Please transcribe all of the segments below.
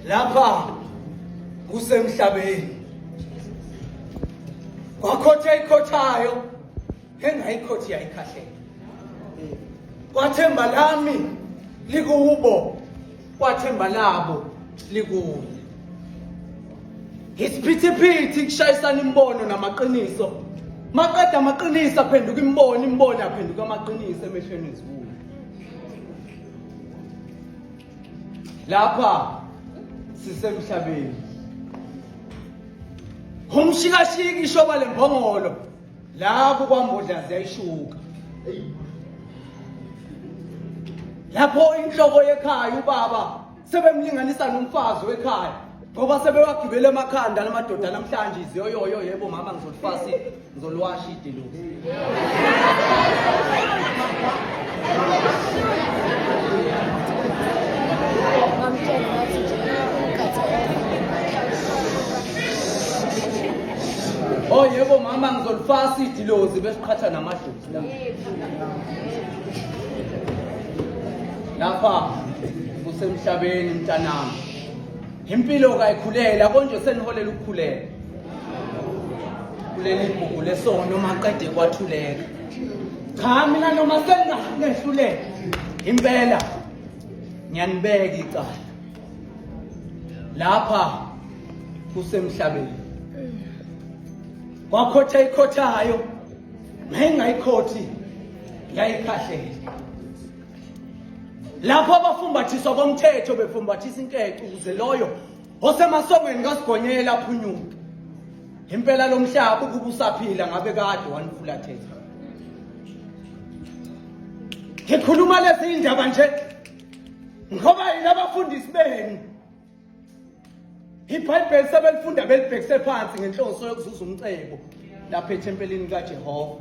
lapha kusemhlabeni kwakhotha ikhothayo engayikhothi yayikhahlela kwathemba lami likubo kwathemba labo likuwe isiphithiphithi kushayisana imbono namaqiniso maqeda amaqiniso aphenduka imbono aphenduka amaqiniso emehlweni ezibuya lapha sisemhlabeni umshikashiki ishoba lembongolo lapho kwambodlazi yayishuka lapho inhloko yekhaya ubaba sebemlinganisa nomfazi wekhaya ngoba sebewagibele emakhanda lamadoda namhlanje iziyoyoyo yebo mama ngizolifasi ngizolwasha idiluzi oh yebo mama ngizolifasa idilozi besiqhatha namadoda lapha kusemhlabeni mntanami impilo kayikhulela konje seniholela ukukhulela kuleli ibhuku lesono maqede kwathuleka cha mina noma sengahluleka impela ngiyanibeka icala lapha kusemhlabeni kwakhotha ikhothayo mayingayikhothi yayikhahlela lapho abafumbathiswa komthetho befumbathisa inkece ukuze loyo osemasongweni kasigonyela aphunyuke impela lomhlaba ukuba usaphila ngabe kade wanifulathela ngikhuluma lezi indaba nje ngoba yini abafundisi benu iBhayibheli sebelifunda belibhekise phansi ngenhloso yokuzuza umcebo lapha ethempelini kaJehova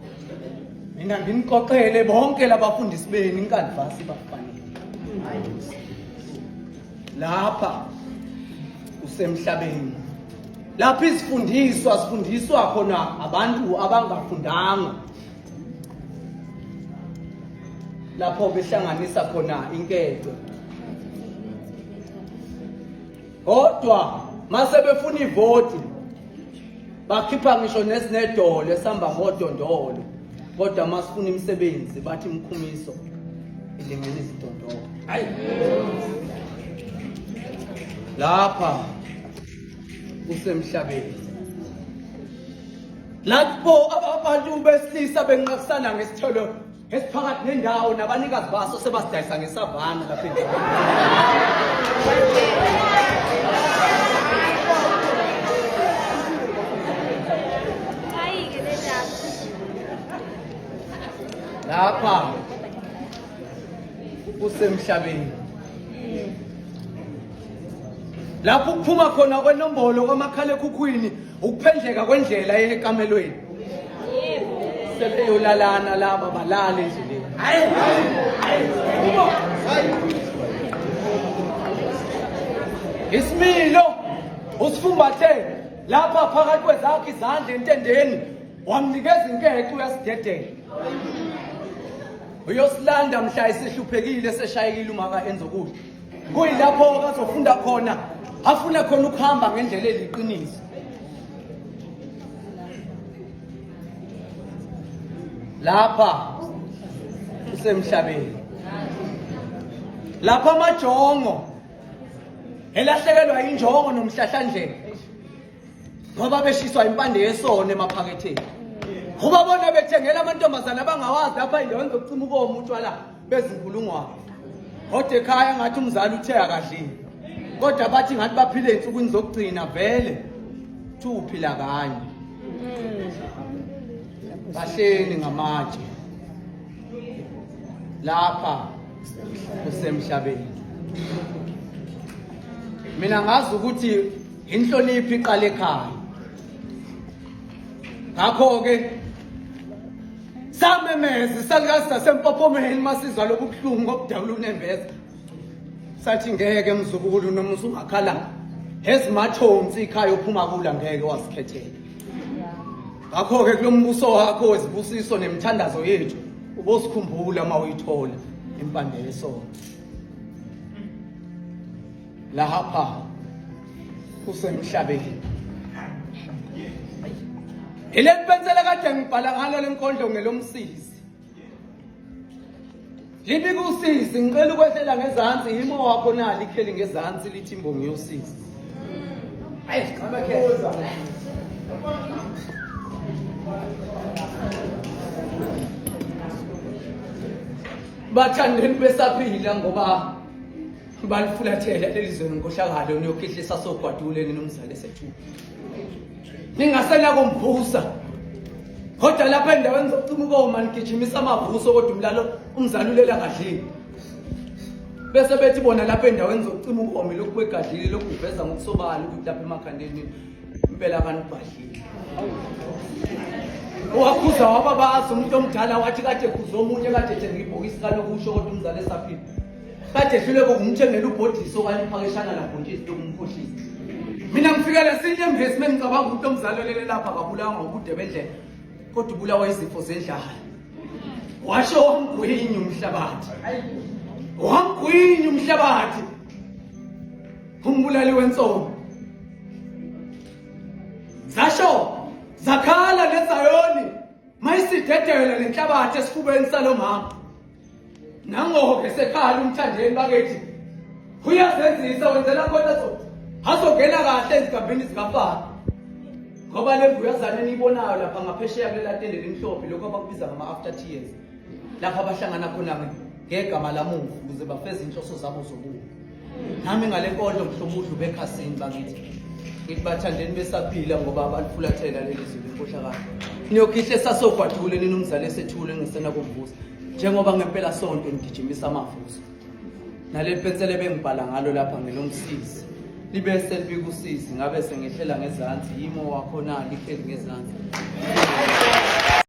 mina nginiqoqele bonke labafundisi benu inkanvasi bafanele lapha kusemhlabeni lapha izifundiswa sifundiswa khona abantu abangafundanga lapho behlanganisa khona inketho kodwa mase befuna ivoti bakhipha ngisho nesinedolo esihamba ngodondolo kodwa masifuna imisebenzi bathi imkhumiso ilingene izidondolo hayi lapha kusemhlabeni lapho abantu besilisa benqakisana ngesithelo esiphakathi nendawo nabanikazi baso sebasidayisa ngesavana lapha endlini lapha kusemhlabeni lapho kuphuma khona kwenombolo kwamakhala ekhukhwini ukuphendleka kwendlela ekamelweni sebeyolalana laba balale endleleni isimilo usifumbathe lapha phakathi kwezakhe izandla entendeni wamnikeza inkece uyasidedela uyosilanda mhla esihluphekile seshayekile umaka enzokudla kuyilapho kazofunda khona afuna khona ukuhamba ngendlela eliqiniso lapha kusemhlabeni lapha amajongo elahlekelwa injongo nomhlahlandlela ngoba beshiswa impande yesono emaphaketheni ngoba bona bethengela amantombazana abangawazi lapha endaweni zokucima ukomo utshwala bezinkulungwane kodwa ekhaya ngathi umzali uthe akadlini kodwa bathi ngathi baphile insukwini zokugcina vele uphila kanye bahleli ngamatshe lapha kusemhlabeni mina ngazi ukuthi inhlonipho iqala ekhaya ngakho ke samemeze salikazi sasempophomeni masizwa lobuhlungu ngokudabula unembeza sathi ngeke mzukulu noma usungakhala ezimathonsi ikhaya ophuma kula ngeke wasikhethela ngakho ke kulombuso wakho wezibusiso nemithandazo yethu ubosikhumbula mawuyithola impande yesono lapha usemhlabeni. Ile pensela kade ngibhala ngalo lenkondlo ngelomsisi. Libi kusisi ngicela ukwehlela ngezantsi imo wakho nali ikheli ngezantsi lithi imbongi yosisi. Hayi siqhaba khetha. Bathandeni besaphila ngoba balifulathela lelizwe ngenkohlakalo niyokhihlisa sogwadule ninomzali esethu. Ningasela komvusa. Kodwa lapha endaweni zokucima ukoma nigijimisa amavuso kodwa umlalo umzali ulela ngadlini. Bese bethi bona lapha endaweni zokucima ukoma lokhu kwegadlile lokhu uveza ngokusobala ukuthi lapha emakhandeni impela abantu badlile. Wakhuza wababaza umuntu omdala wathi kade kuzo omunye kade ethenga ibhokisi kalokusho kodwa umzali esaphila. Kade ehlule kumthengela ubhodiso okanye iphakeshana labhontshisi lokumkhohlisa. Mina ngifikele sinye mbesi mengicabanga ukuthi omzali olele lapha akabulawa ngokude bendlela kodwa ubulawa izifo zendlala. Washo wangigwinya umhlabathi. Wangigwinya umhlabathi. Umbulali wensono. Zasho zakhala nezayoni mayisidedela lenhlabathi esifubeni salomama. Nangoke sekhala umthandeni bakethi. Uyazenzisa wenzela khona so. Hazongena kahle ezigabeni zikafana. Ngoba le mbuyazana enibonayo lapha ngaphesheya kulela tende limhlophe lokho abakubiza ngama after tears. Lapha abahlangana khona ngegama lamuvu ukuze bafeze inhloso zabo zobubi. Nami ngale nkondlo mhlobudlu bekhasini bakithi. Ngithi bathandeni besaphila ngoba abalifulathela lelizwe lenkohlakalo. Niyokhihle sasogwadule ninomzali esethule ngisena komvusa. Njengoba ngempela sonto nigijimisa amavuso. Nale pensele bengibhala ngalo lapha ngelomsisi. Libese libikusisi ngabe sengehlela ngezantsi imo wakho nali ikheli ngezantsi.